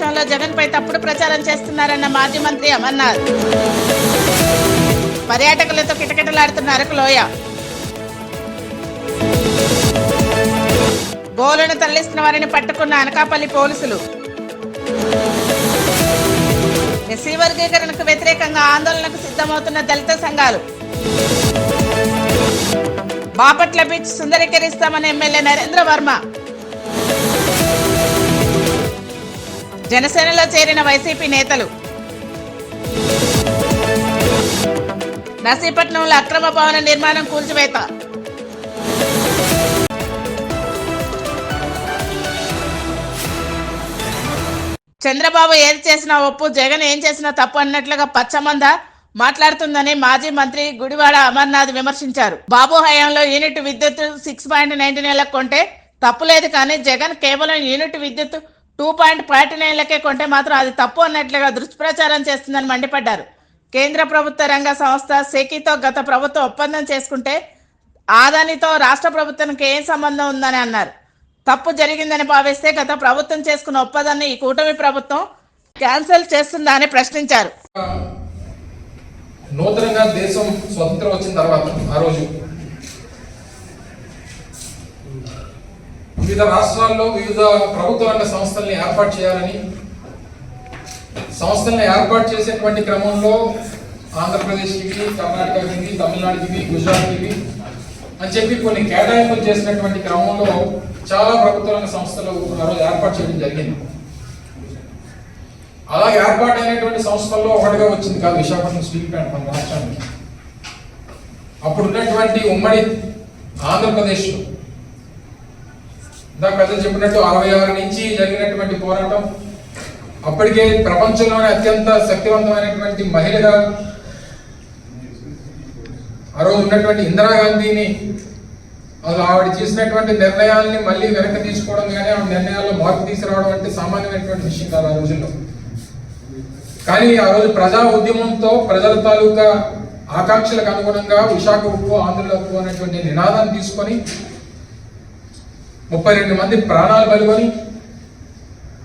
రాష్ట్రంలో జగన్ పై తప్పుడు ప్రచారం చేస్తున్నారన్న మాజీ మంత్రి అమర్నాథ్. పర్యాటకులతో కిటకిటలాడుతున్న అరకు లోయ. గోవులను తరలిస్తున్న వారిని పట్టుకున్న అనకాపల్లి పోలీసులు. ఎస్సీ వర్గీకరణకు వ్యతిరేకంగా ఆందోళనకు సిద్ధమవుతున్న దళిత సంఘాలు. బాపట్ల బీచ్ సుందరీకరిస్తామని ఎమ్మెల్యే నరేంద్ర వర్మ. జనసేనలో చేరిన వైసీపీ నేతలు. నర్సీపట్నంలో అక్రమ భవన నిర్మాణం కూల్చివేత. చంద్రబాబు ఏది చేసినా ఒప్పు, జగన్ ఏం చేసినా తప్పు అన్నట్లుగా పచ్చమంద మాట్లాడుతుందని మాజీ మంత్రి గుడివాడ అమర్నాథ్ విమర్శించారు. బాబు హయాంలో యూనిట్ విద్యుత్ 6.99 కొంటే తప్పులేదు, కానీ జగన్ కేవలం యూనిట్ విద్యుత్ 2.49 కొంటే మాత్రం అది తప్పు అన్నట్లుగా దుష్ప్రచారం చేస్తుందని మండిపడ్డారు. కేంద్ర ప్రభుత్వ రంగ సంస్థ సెకీతో గత ప్రభుత్వం ఒప్పందం చేసుకుంటే ఆదానితో రాష్ట్ర ప్రభుత్వానికి ఏం సంబంధం ఉందని అన్నారు. తప్పు జరిగిందని భావిస్తే గత ప్రభుత్వం చేసుకున్న ఒప్పందాన్ని ఈ కూటమి ప్రభుత్వం క్యాన్సిల్ చేస్తుందా అని ప్రశ్నించారు. నూతనంగా దేశం స్వతంత్రం వచ్చిన తర్వాత ఆ రోజు వివిధ రాష్ట్రాల్లో వివిధ ప్రభుత్వ రంగ సంస్థల్ని ఏర్పాటు చేయాలని, సంస్థల్ని ఏర్పాటు చేసేటువంటి క్రమంలో ఆంధ్రప్రదేశ్కి, కర్ణాటకకి, తమిళనాడుకి, గుజరాత్కి అని చెప్పి కొన్ని కేటాయింపులు చేసినటువంటి క్రమంలో చాలా ప్రభుత్వ రంగ సంస్థలు ఆ రోజు ఏర్పాటు చేయడం జరిగింది. అలా ఏర్పాటైనటువంటి సంస్థల్లో ఒకటిగా వచ్చింది కాదు విశాఖపట్నం స్టీల్ ప్లాంట్ మన రాష్ట్రానికి. అప్పుడు ఉన్నటువంటి ఉమ్మడి ఆంధ్రప్రదేశ్లో ఇందాక పెద్దలు చెప్పినట్టు 66 నుంచి జరిగినటువంటి పోరాటం, అప్పటికే ప్రపంచంలోనే అత్యంత శక్తివంతమైనటువంటి మహిళగా ఆ రోజు ఉన్నటువంటి ఇందిరాగాంధీని ఆవిడ చేసినటువంటి నిర్ణయాల్ని మళ్ళీ వెనక్కి తీసుకోవడం కానీ ఆవిడ నిర్ణయాల్లో మార్పు తీసుకురావడం అంటే సామాన్యమైనటువంటి విషయం కాదు ఆ రోజుల్లో. కానీ ఆ రోజు ప్రజా ఉద్యమంతో ప్రజల తాలూకా ఆకాంక్షలకు అనుగుణంగా విశాఖ ఉప్పు ఆంధ్రుల ఉప్పు అనేటువంటి నినాదాన్ని తీసుకొని 32 మంది ప్రాణాలు బలిగొని,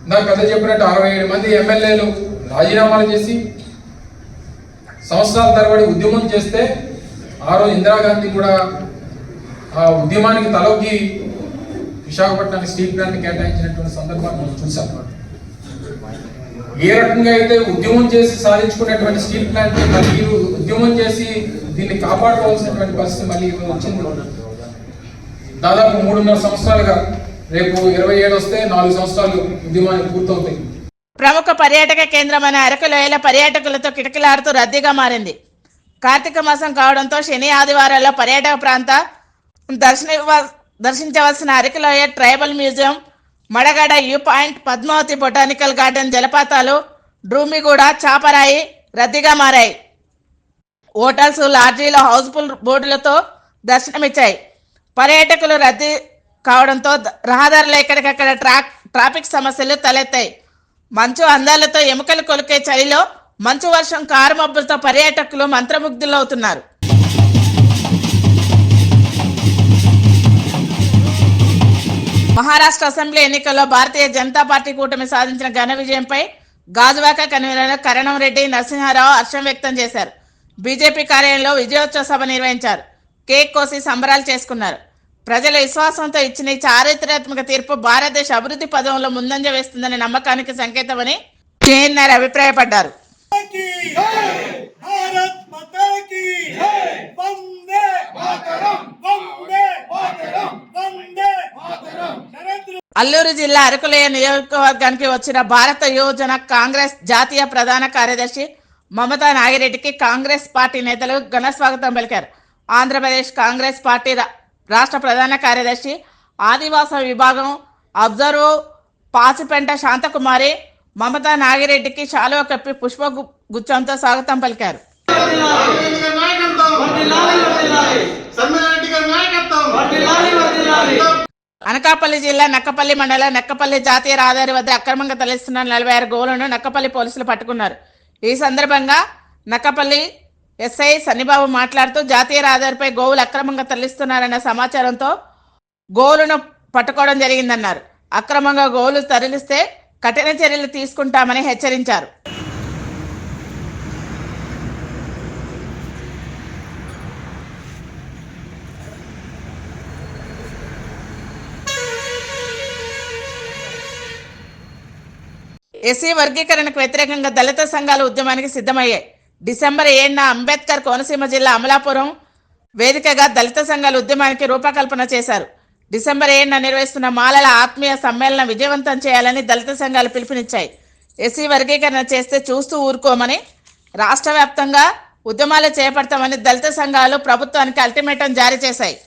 నాకు కథ చెప్పినట్టు 67 మంది ఎమ్మెల్యేలు రాజీనామాలు చేసి సంవత్సరాల తరబడి ఉద్యమం చేస్తే ఆ రోజు ఇందిరాగాంధీ కూడా ఆ ఉద్యమానికి తలొగ్గి విశాఖపట్నానికి స్టీల్ ప్లాంట్ కేటాయించినటువంటి సందర్భాన్ని మనం చూసాం. ఏ రకంగా అయితే ఉద్యమం చేసి సాధించుకున్నటువంటి స్టీల్ ప్లాంట్ మళ్ళీ ఉద్యమం చేసి దీన్ని కాపాడుకోవాల్సినటువంటి పరిస్థితి మళ్ళీ వచ్చింది. దాదాపు 3.5 సంవత్సరాలుగా, రేపు 27 వస్తే 4 సంవత్సరాలు ఉద్యమానికి పూర్తవుతాయి. ప్రముఖ పర్యాటక కేంద్రమైన అరకు లోయల పర్యాటకులతో కిటకిలాడుతూ రద్దీగా మారింది. కార్తీక మాసం కావడంతో శని ఆదివారాల్లో పర్యాటక ప్రాంత దర్శించవలసిన అరకు లోయ tribal museum, Madagada view point, Padmavathi botanical garden, జలపాతాలు, డ్రూమిగూడ, చాపరాయి రద్దీగా మారాయి. హోటల్స్, లాడ్జీలు హౌస్ఫుల్ బోర్డులతో దర్శనమిచ్చాయి. పర్యాటకులు రద్దీ కావడంతో రహదారులు ఎక్కడికక్కడ ట్రాఫిక్ సమస్యలు తలెత్తాయి. మంచు అందాలతో ఎముకలు కొలికే చలిలో మంచు వర్షం, కారు మబ్బులతో పర్యాటకులు మంత్రముగ్ధులవుతున్నారు. మహారాష్ట్ర అసెంబ్లీ ఎన్నికల్లో భారతీయ జనతా పార్టీ కూటమి సాధించిన ఘన విజయంపై గాజువాక కన్వీనర్ కరణం రెడ్డి నరసింహారావు హర్షం వ్యక్తం చేశారు. బీజేపీ కార్యాలయంలో విజయోత్సవ సభ నిర్వహించారు. కేక్ కోసి సంబరాలు చేసుకున్నారు. ప్రజల విశ్వాసంతో ఇచ్చిన ఈ చారిత్రాత్మక తీర్పు భారతదేశ అభివృద్ధి పదంలో ముందంజ వేస్తుందనే నమ్మకానికి సంకేతమని కేఎన్ఆర్ అభిప్రాయపడ్డారు. అల్లూరు జిల్లా అరకులోయ నియోజకవర్గానికి వచ్చిన భారత యువజన కాంగ్రెస్ జాతీయ ప్రధాన కార్యదర్శి మమతా నాగిరెడ్డికి కాంగ్రెస్ పార్టీ నేతలు ఘన స్వాగతం పలికారు. ఆంధ్రప్రదేశ్ కాంగ్రెస్ పార్టీ రాష్ట్ర ప్రధాన కార్యదర్శి ఆదివాస విభాగం అబ్జర్వర్ పాసిపెంట శాంతకుమారి మమతా నాగిరెడ్డికి శాలువ కప్పి పుష్ప గుచ్చంతో స్వాగతం పలికారు. అనకాపల్లి జిల్లా నక్కపల్లి మండలం నక్కపల్లి జాతీయ రహదారి వద్ద అక్రమంగా తరలిస్తున్న 46 గోవులను నక్కపల్లి పోలీసులు పట్టుకున్నారు. ఈ సందర్భంగా నక్కపల్లి ఎస్ఐ సన్నిబాబు మాట్లాడుతూ జాతీయ రహదారిపై గోవులు అక్రమంగా తరలిస్తున్నారన్న సమాచారంతో గోవులను పట్టుకోవడం జరిగిందన్నారు. అక్రమంగా గోవులు తరలిస్తే కఠిన చర్యలు తీసుకుంటామని హెచ్చరించారు. ఎస్సీ వర్గీకరణకు వ్యతిరేకంగా దళిత సంఘాలు ఉద్యమానికి సిద్ధమయ్యాయి. డిసెంబర్ 7న అంబేద్కర్ కోనసీమ జిల్లా అమలాపురం వేదికగా దళిత సంఘాల ఉద్యమానికి రూపకల్పన చేశారు. డిసెంబర్ 7న నిర్వహిస్తున్న మాలల ఆత్మీయ సమ్మేళనం విజయవంతం చేయాలని దళిత సంఘాలు పిలుపునిచ్చాయి. ఎస్సీ వర్గీకరణ చేస్తే చూస్తూ ఊరుకోమని, రాష్ట్ర వ్యాప్తంగా ఉద్యమాలు చేపడతామని దళిత సంఘాలు ప్రభుత్వానికి అల్టిమేటం జారీ చేశాయి.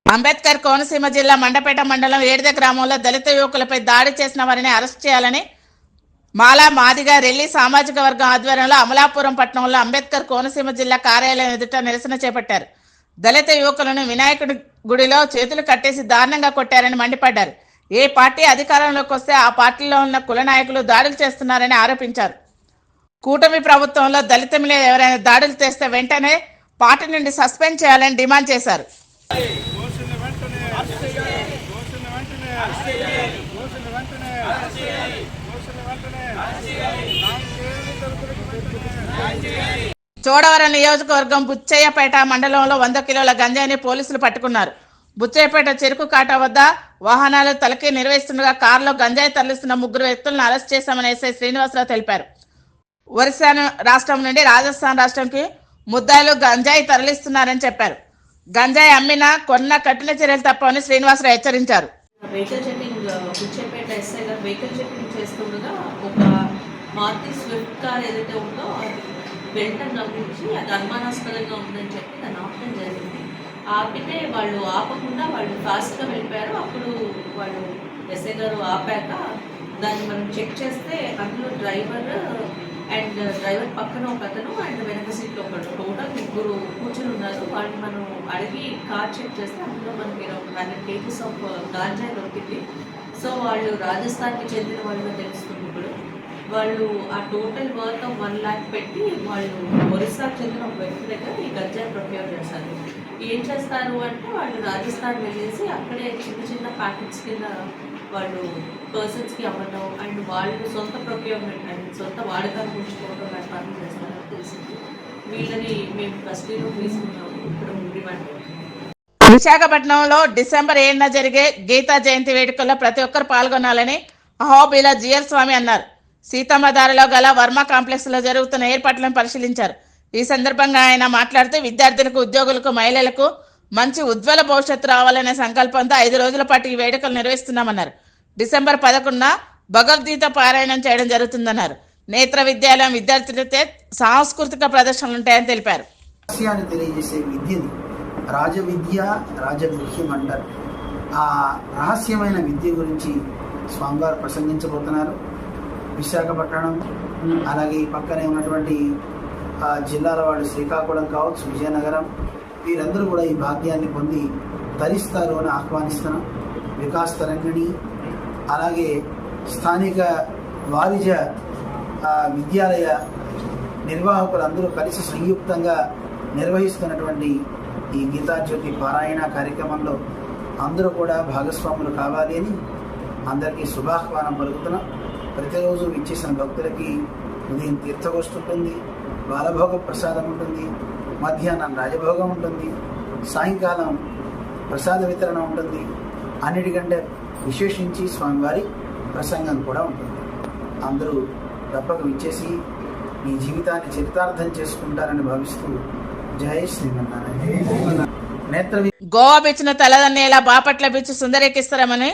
అంబేద్కర్ కోనసీమ జిల్లా మండపేట మండలం ఏడిద గ్రామంలో దళిత యువకులపై దాడి చేసిన వారిని అరెస్ట్ చేయాలని మాలా మాదిగ రెల్లి సామాజిక వర్గం ఆధ్వర్యంలో అమలాపురం పట్టణంలో అంబేద్కర్ కోనసీమ జిల్లా కార్యాలయం ఎదుట నిరసన చేపట్టారు. దళిత యువకులను వినాయకుడి గుడిలో చేతులు కట్టేసి దారుణంగా కొట్టారని మండిపడ్డారు. ఏ పార్టీ అధికారంలోకి వస్తే ఆ పార్టీలో ఉన్న కుల నాయకులు దాడులు చేస్తున్నారని ఆరోపించారు. కూటమి ప్రభుత్వంలో దళిత మీద ఎవరైనా దాడులు చేస్తే వెంటనే పార్టీ నుండి సస్పెండ్ చేయాలని డిమాండ్ చేశారు. చోడవరం నియోజకవర్గం బుచ్చయ్యపేట మండలంలో 100 కిలోల గంజాయిని పోలీసులు పట్టుకున్నారు. బుచ్చయ్యపేట చెరుకు కాట వద్ద వాహనాలు తలకి నిర్వహిస్తుండగా కారులో గంజాయి తరలిస్తున్న 3 వ్యక్తులను అరెస్ట్ చేశామని ఎస్ఐ శ్రీనివాసరావు తెలిపారు. ఒరిస్సా రాష్ట్రం నుండి రాజస్థాన్ రాష్ట్రంకి ముద్దాయిలు గంజాయి తరలిస్తున్నారని చెప్పారు. గంజాయి అమ్మినా కొన్న కఠిన చర్యలు తప్పవని శ్రీనివాసరావు హెచ్చరించారు. వెహికల్ చెకింగ్ బుచ్చయ్యపేట ఎస్ఐ గారు వెహికల్ చెకింగ్ చేస్తుండగా ఒక మారుతి స్విఫ్ట్ కార్ ఏదైతే ఉందో అది వెంటనే గమనించి అది అనుమానాస్పదంగా ఉందని చెప్పి దాన్ని ఆపడం జరిగింది. ఆపితే వాళ్ళు ఆపకుండా వాళ్ళు ఫాస్ట్గా వెళ్ళిపోయారు. అప్పుడు వాళ్ళు ఎస్ఐ గారు ఆపాక దాన్ని మనం చెక్ చేస్తే అందులో డ్రైవర్ అండ్ డ్రైవర్ పక్కన ఒక అతను అండ్ వెనక సీట్లో ఒకటి టోటల్ 3 కూర్చొని ఉన్నారు. వాళ్ళని మనం అడిగి కార్ చెక్ చేస్తే అందులో మనకి 100 kgs ఆఫ్ గాంజా దొరికింది. సో వాళ్ళు రాజస్థాన్కి చెందిన వాళ్ళు తెలుస్తుంది. ఇప్పుడు వాళ్ళు ఆ టోటల్ వర్త్ ఆఫ్ 1 lakh పెట్టి వాళ్ళు ఒరిస్సాకు చెందిన ఒక వ్యక్తి దగ్గర ఈ గంజా ప్రొక్యూర్ చేస్తారు. ఏం చేస్తారు అంటే వాళ్ళు రాజస్థాన్ వెళ్ళేసి అక్కడే చిన్న చిన్న ప్యాకెట్స్ కింద వాళ్ళు పర్సన్స్కి అమ్మటం అండ్ వాళ్ళు సొంత ప్రొక్యూర్మెంట్ అండ్ సొంత వాడకాన్ని ఉంచుకోవడం లాంటి పనులు చేస్తారని తెలిసింది. వీళ్ళని మేము కస్టడీలో తీసుకున్నాము. ఇప్పుడు రిమాండ్. విశాఖపట్నంలో డిసెంబర్ 7న జరిగే గీతా జయంతి వేడుకల్లో ప్రతి ఒక్కరు పాల్గొనాలని అహోబిలా జిఎల్ స్వామి అన్నారు. సీతమ్మదారిలో గల వర్మ కాంప్లెక్స్ లో జరుగుతున్న ఏర్పాట్లను పరిశీలించారు. ఈ సందర్భంగా ఆయన మాట్లాడుతూ విద్యార్థులకు, ఉద్యోగులకు, మహిళలకు మంచి ఉజ్వల భవిష్యత్తు రావాలనే సంకల్పంతో 5 రోజుల పాటు ఈ వేడుకలు నిర్వహిస్తున్నామన్నారు. డిసెంబర్ 11న భగవద్గీత పారాయణం చేయడం జరుగుతుందన్నారు. నేత్ర విద్యాలయం విద్యార్థులతో సాంస్కృతిక ప్రదర్శనలు ఉంటాయని తెలిపారు. తెలియజేసే విద్యని రాజవిద్య, రాజగృహ్యం అంటారు. ఆ రహస్యమైన విద్య గురించి స్వామివారు ప్రసంగించబోతున్నారు. విశాఖపట్నం అలాగే ఈ పక్కనే ఉన్నటువంటి జిల్లాల వాళ్ళు శ్రీకాకుళం కావచ్చు, విజయనగరం, వీరందరూ కూడా ఈ భాగ్యాన్ని పొంది తరిస్తారు అని ఆహ్వానిస్తున్నాం. వికాస్ తరంగిణి అలాగే స్థానిక వారిజ విద్యాలయ నిర్వాహకులందరూ కలిసి సంయుక్తంగా నిర్వహిస్తున్నటువంటి ఈ గీతాజ్యోతి పారాయణ కార్యక్రమంలో అందరూ కూడా భాగస్వాములు కావాలి అని అందరికీ శుభాహ్వానం పలుకుతున్నాం. ప్రతిరోజు విచ్చేసిన భక్తులకి ఉదయం తీర్థగోష్ఠి ఉంటుంది, బాలభోగ ప్రసాదం ఉంటుంది, మధ్యాహ్నం రాజభోగం ఉంటుంది, సాయంకాలం ప్రసాద వితరణ ఉంటుంది. అన్నిటికంటే విశేషించి స్వామివారి ప్రసంగం కూడా ఉంటుంది. అందరూ తప్పక విచ్చేసి మీ జీవితాన్ని చరితార్థం చేసుకుంటారని భావిస్తూ జై శ్రీమన్నారాయణ. గోవా బీచ్ ను తలదన్నేలా బాపట్ల బీచ్ సుందరీకరిస్తామని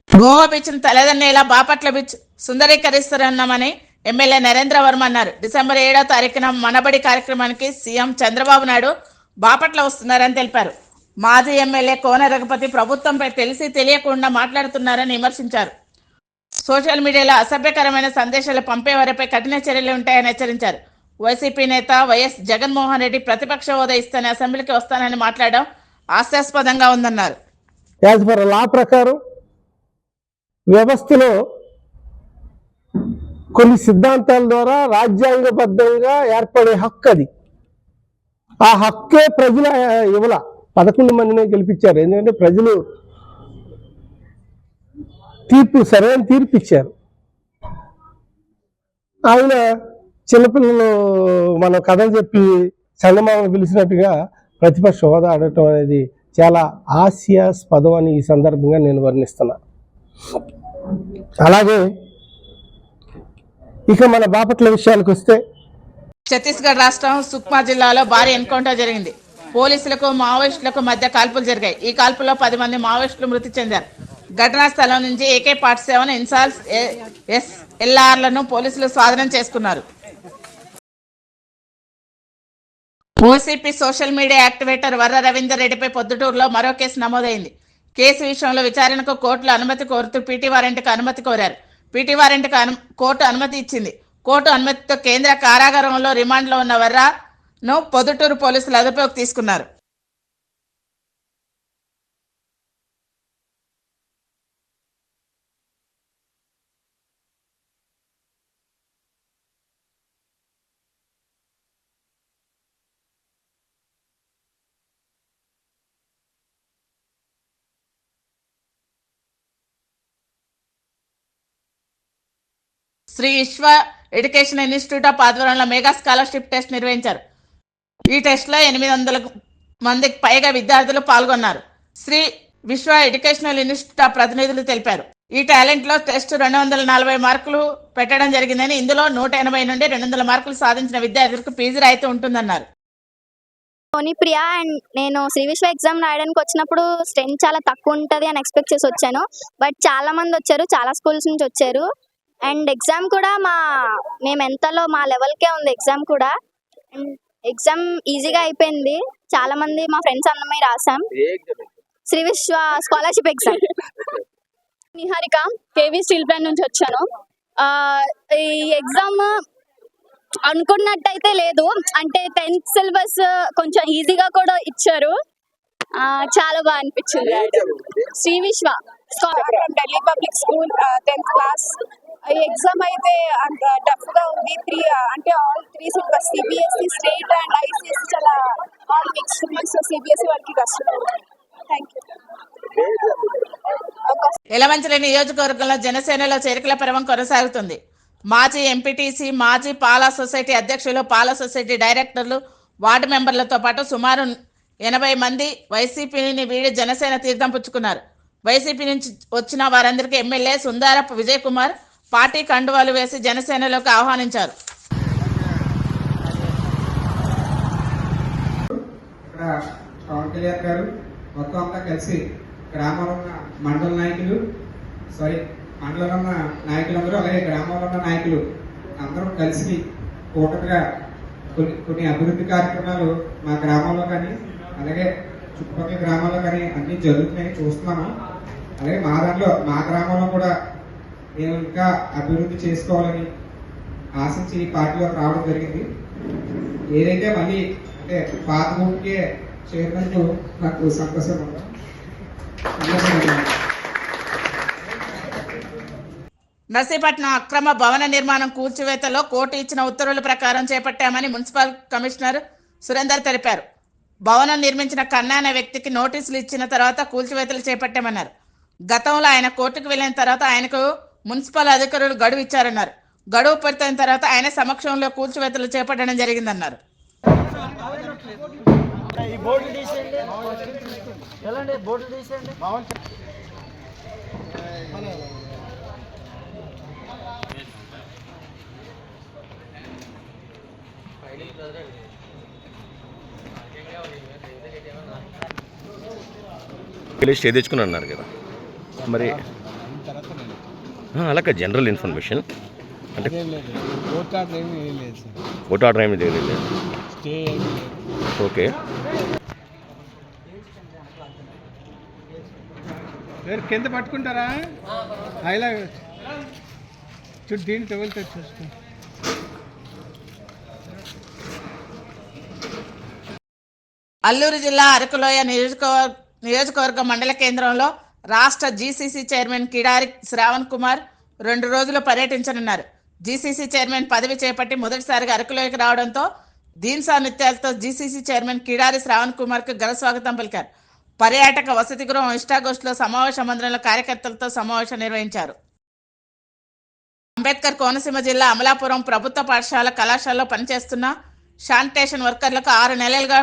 గోవా బీచ్ ను తలదన్నేలా బాపట్ల బీచ్ సుందరీకరిస్తున్నామని ఎమ్మెల్యే నరేంద్ర వర్మ అన్నారు. డిసెంబర్ 7వ తారీఖున మనబడి కార్యక్రమానికి సీఎం చంద్రబాబు నాయుడు బాపట్ల వస్తున్నారని తెలిపారు. మాజీ ఎమ్మెల్యే కోన రఘుపతి ప్రభుత్వంపై తెలిసి తెలియకుండా మాట్లాడుతున్నారని విమర్శించారు. సోషల్ మీడియాలో అసభ్యకరమైన సందేశాలు పంపే వారిపై కఠిన చర్యలు ఉంటాయని హెచ్చరించారు. వైసీపీ నేత వైఎస్ జగన్మోహన్ రెడ్డి ప్రతిపక్ష హోదా ఇస్తేనే అసెంబ్లీకి వస్తానని మాట్లాడడం హాస్యాస్పదంగా ఉందన్నారు. యాజ్ పర్ లా ప్రకారం వ్యవస్థలో కొన్ని సిద్ధాంతాల ద్వారా రాజ్యాంగబద్ధంగా ఏర్పడే హక్కు అది. ఆ హక్కే ప్రజల ఇవ్వల 11 మందినే గెలిపించారు. ఎందుకంటే ప్రజలు సరైన తీర్పు ఇచ్చారు. ఆయన చిన్నపిల్లలు మనం కథలు చెప్పి చందమామను పిలిచినట్టుగా ప్రతిపక్ష హోదా అడగటం అనేది చాలా హాస్యాస్పదం అని ఈ సందర్భంగా నేను వర్ణిస్తున్నా. అలాగే ఇక మన బాపట్ల విషయానికి వస్తే, ఛత్తీస్గఢ్ రాష్ట్రం సుక్మా జిల్లాలో భారీ ఎన్కౌంటర్ జరిగింది. పోలీసులకు మావోయిస్టులకు మధ్య కాల్పులు జరిగాయి. ఈ కాల్పుల్లో 10 మంది మావోయిస్టులు మృతి చెందారు. ఘటనా స్థలం నుంచి AK-47 ఇన్సాల్స్ SLRలను పోలీసులు స్వాధీనం చేసుకున్నారు. OCP social media activator Varra Ravinder రెడ్డిపై పొద్దుటూరులో మరో కేసు నమోదైంది. కేసు విషయంలో విచారణకు కోర్టులో అనుమతి కోరుతూ పీటీ వారెంట్కు అనుమతి కోరారు. పీటీ వారెంట్కు కోర్టు అనుమతి ఇచ్చింది. కోర్టు అనుమతితో కేంద్ర కారాగారంలో రిమాండ్లో ఉన్న వర్రను పొద్దుటూరు పోలీసులు అదుపులోకి తీసుకున్నారు. శ్రీ విశ్వ ఎడ్యుకేషన్ ఇన్స్టిట్యూట్ ఆఫ్ ఆధ్వర్యంలో మెగా స్కాలర్షిప్ టెస్ట్ నిర్వహించారు. ఈ టెస్ట్లో 800 మందికి పైగా విద్యార్థులు పాల్గొన్నారు. శ్రీ విశ్వ ఎడ్యుకేషనల్ ఇన్స్టిట్యూట్ ఆఫ్ ప్రతినిధులు తెలిపారు. ఈ టాలెంట్లో టెస్ట్ 240 మార్కులు పెట్టడం జరిగిందని, ఇందులో 180 నుండి 200 మార్కులు సాధించిన విద్యార్థులకు ఫీజు రాయితీ ఉంటుందన్నారు. ప్రియా అండ్ నేను శ్రీ విశ్వ ఎగ్జామ్ రాయడానికి వచ్చినప్పుడు స్ట్రెంత్ చాలా తక్కువ ఉంటుంది అని ఎక్స్పెక్ట్ చేసి వచ్చాను. బట్ చాలా మంది వచ్చారు, చాలా స్కూల్స్ నుంచి వచ్చారు. అండ్ ఎగ్జామ్ కూడా మేము ఎంతలో మా లెవెల్కే ఉంది ఎగ్జామ్ కూడా. ఎగ్జామ్ ఈజీగా అయిపోయింది. చాలా మంది మా ఫ్రెండ్స్ అందరమే రాసాం. శ్రీ విశ్వ scholarship exam. Niharika KV steel plant నుంచి వచ్చాను. ఈ ఎగ్జామ్ అనుకున్నట్టయితే లేదు, అంటే 10th సిలబస్ కొంచెం ఈజీగా కూడా ఇచ్చారు. చాలా బాగా అనిపించింది. శ్రీ విశ్వ Delhi public school 10th class. ఈ ఎగ్జామ్ అయితే అంత టఫ్ గా ఉంది. అంటే all 3 syllabus CBSE, state and ICSE చాలా ఆల్ మిక్స్డ్ సిలబస్. CBSE వాళ్ళకి కష్టం. Thank you. యలమంచిలి నియోజకవర్గంలో జనసేనలో చేరికల పర్వం కొనసాగుతుంది. మాజీ ఎంపీటీసీ, మాజీ పాలా సొసైటీ అధ్యక్షులు, పాలా సొసైటీ డైరెక్టర్లు, వార్డు మెంబర్లతో పాటు సుమారు 80 మంది వైసీపీని వీడి జనసేన తీర్థం పుచ్చుకున్నారు. వైసీపీ నుంచి వచ్చిన వారందరికీ ఎమ్మెల్యే సుందారపు విజయ్ కుమార్ పార్టీ కండువాలు వేసి జనసేనలోకి ఆహ్వానించారు. ఇక్కడ పవన్ కళ్యాణ్ గారు మొత్తం అంతా కలిసి గ్రామంలో ఉన్న మండలంలో ఉన్న నాయకులందరూ, అలాగే గ్రామంలో ఉన్న నాయకులు అందరం కలిసి కూటమిగా కొన్ని అభివృద్ధి కార్యక్రమాలు మా గ్రామంలో కానీ అలాగే చుట్టుపక్కల గ్రామాల్లో కానీ అన్ని జరుగుతున్నాయి, చూస్తున్నాము. అలాగే మా గ్రామంలో కూడా మేము ఇంకా అభివృద్ధి చేసుకోవాలని ఆశించి ఈ పార్టీలోకి రావడం జరిగింది. ఏదైతే మళ్ళీ అంటే పాత ఊపికే చేరినందుకు నాకు సంతోషంగా ఉంది. నర్సీపట్నం అక్రమ భవన నిర్మాణం కూల్చివేతలో కోర్టు ఇచ్చిన ఉత్తర్వుల ప్రకారం చేపట్టామని మున్సిపల్ కమిషనర్ సురేందర్ తెలిపారు. భవనం నిర్మించిన కన్నా అనే వ్యక్తికి నోటీసులు ఇచ్చిన తర్వాత కూల్చివేతలు చేపట్టామన్నారు. గతంలో ఆయన కోర్టుకు వెళ్లిన తర్వాత ఆయనకు మున్సిపల్ అధికారులు గడువు ఇచ్చారన్నారు. గడువు పూర్తయిన తర్వాత ఆయన సమక్షంలో కూల్చివేతలు చేపట్టడం జరిగిందన్నారు. స్టే తెచ్చుకుని అన్నారు కదా మరి. అలాగే జనరల్ ఇన్ఫర్మేషన్ అంటే కోర్టు ఆర్డర్ ఏమీ లేదు సార్. కోర్టు ఆర్డర్ ఏమీ తెలియదు. స్టే ఏమీ లేదు. ఓకే. కింద పట్టుకుంటారా? అయిలా చూడు, దీన్ని తగులుతా చూసుకో. అల్లూరు జిల్లా అరకులోయ నియోజకవర్గ మండల కేంద్రంలో రాష్ట్ర జీసీసీ చైర్మన్ కిడారి శ్రావణ్ కుమార్ 2 రోజులు పర్యటించనున్నారు. జీసీసీ చైర్మన్ పదవి చేపట్టి మొదటిసారిగా అరకులోయకి రావడంతో దీన్సా నృత్యాలతో జీసీసీ చైర్మన్ కిడారి శ్రావణ్ కుమార్కు ఘన స్వాగతం పలికారు. పర్యాటక వసతి గృహం ఇష్టాగోష్ఠిలో సమావేశ మందిరంలో కార్యకర్తలతో సమావేశం నిర్వహించారు. అంబేద్కర్ కోనసీమ జిల్లా అమలాపురం ప్రభుత్వ పాఠశాల కళాశాలలో పనిచేస్తున్న శానిటేషన్ వర్కర్లకు 6 నెలలుగా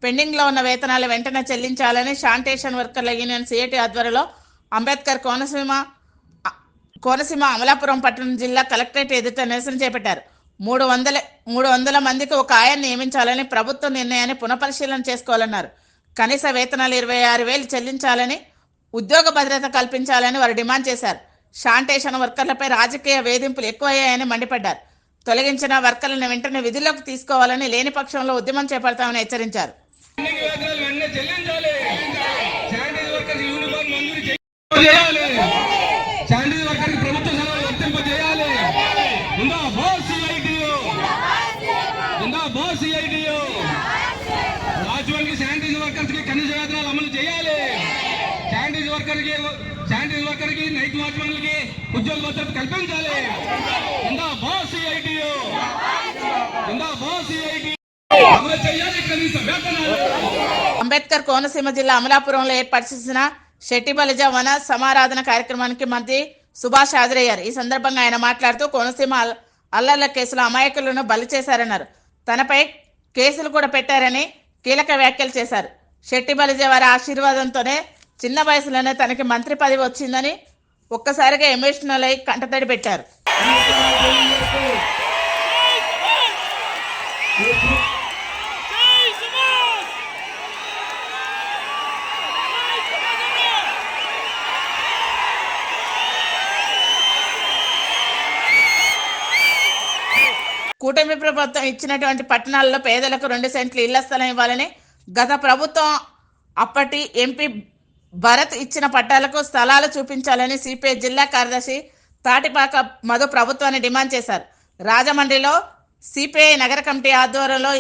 పెండింగ్లో ఉన్న వేతనాలు వెంటనే చెల్లించాలని శానిటేషన్ వర్కర్ల యూనియన్ సిఐటి ఆధ్వర్యంలో అంబేద్కర్ కోనసీమ అమలాపురం పట్టణం జిల్లా కలెక్టరేట్ ఎదుట నిరసన చేపట్టారు. 300 మందికి ఒక ఆయన నియమించాలని ప్రభుత్వ నిర్ణయాన్ని పునఃపరిశీలన చేసుకోవాలన్నారు. కనీస వేతనాలు 26,000 చెల్లించాలని, ఉద్యోగ భద్రత కల్పించాలని వారు డిమాండ్ చేశారు. శానిటేషన్ వర్కర్లపై రాజకీయ వేధింపులు ఎక్కువయ్యాయని మండిపడ్డారు. తొలగించిన వర్కర్లను వెంటనే విధుల్లోకి తీసుకోవాలని, లేని పక్షంలో ఉద్యమం చేపడతామని హెచ్చరించారు. రాజ్యవానికి శానిటైజర్ వర్కర్స్కి కనీస వేతనాలు అమలు చేయాలి. శానిటైజర్ వర్కర్కి నైట్ వాచ్మెన్లకి ఉద్యోగ భద్రత కల్పించాలి. అంబేద్కర్ కోనసీమ జిల్లా అమలాపురంలో ఏర్పాటు చేసిన శెట్టిబలిజ వన సమారాధన కార్యక్రమానికి మంత్రి సుభాష్ హాజరయ్యారు. ఈ సందర్భంగా ఆయన మాట్లాడుతూ కోనసీమ అల్లర్ల కేసులో అమాయకులను బలి చేశారన్నారు. తనపై కేసులు కూడా పెట్టారని కీలక వ్యాఖ్యలు చేశారు. శెట్టిబలిజ వారి ఆశీర్వాదంతోనే చిన్న వయసులోనే తనకి మంత్రి పదవి వచ్చిందని ఒక్కసారిగా ఎమోషనల్ అయి కంటతడి పెట్టారు. కూటమి ప్రభుత్వం ఇచ్చినటువంటి పట్టణాల్లో పేదలకు 2 సెంట్లు ఇళ్ల స్థలం ఇవ్వాలని గత ప్రభుత్వం అప్పటి ఎంపీ భరత్ ఇచ్చిన పట్టాలకు స్థలాలు చూపించాలని సిపిఐ జిల్లా కార్యదర్శి తాటిపాక మధు ప్రభుత్వాన్ని డిమాండ్ చేశారు. రాజమండ్రిలో సిపిఐ నగర కమిటీ ఆధ్వర్యంలో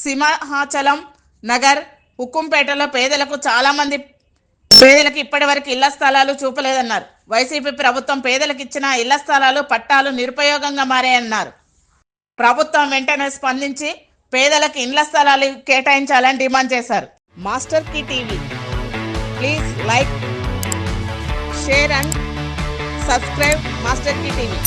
సింహాచలం నగర్, హుకుంపేటలో పేదలకు ఇప్పటి వరకు ఇళ్ల స్థలాలు చూపలేదన్నారు. వైసీపీ ప్రభుత్వం పేదలకు ఇచ్చిన ఇళ్ల స్థలాలు పట్టాలు నిరుపయోగంగా మారాయన్నారు. ప్రభుత్వం వెంటనే స్పందించి పేదలకు ఇండ్ల స్థలాలు కేటాయించాలని డిమాండ్ చేశారు. మాస్టర్ కి TV, please like, share and subscribe master కి టీవీ.